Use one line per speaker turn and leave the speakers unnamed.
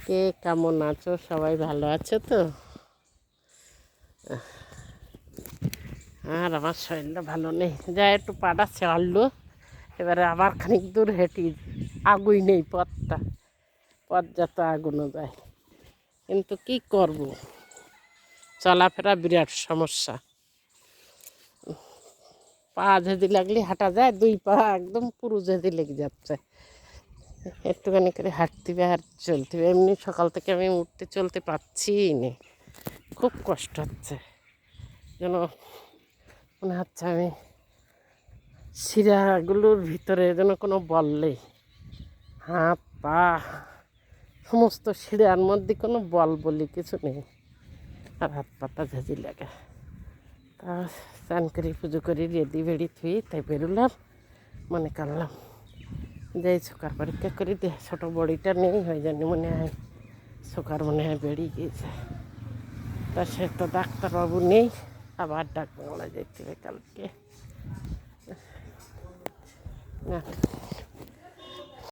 কে কেমন আছো? সবাই ভালো আছো তো? আর আমার শরীরটা ভালো নেই, যা একটু পাটা ছাড়লো। এবারে আবার খানিক দূর হেঁটি, আগুই নেই পথটা, পথ যত আগুনও যায়, কিন্তু কি করব, চলাফেরা বিরাট সমস্যা। পা ঝেঁদি লাগলে হাঁটা যায়, দুই পা একদম পুরো ঝেঁদি লেগে যাচ্ছে। একটুখানি করে হাঁটতে হবে আর চলতে হবে। এমনি সকাল থেকে আমি উঠতে চলতে পারছি না, খুব কষ্ট হচ্ছে। যেন মনে হচ্ছে আমি শিরাগুলোর ভিতরে যেন কোনো বল নেই, হাত পা সমস্ত শিরার মধ্যে কোনো বল বলি কিছু নেই, আর হাত পাটা ঝাঁঝি লাগে। তা স্নান করি, পুজো করি, রেডি বেড়ি থুই, তাই বেরোলাম। মনে করলাম যে সুগার পরীক্ষা করি, ছোটো বড়িটা নেই, হয়ে জানি মনে হয় সুগার মনে হয় বেরিয়ে গিয়েছে। তা সে তো ডাক্তারবাবু নেই, আবার ডাক বাংলা যেতে হবে কালকে। না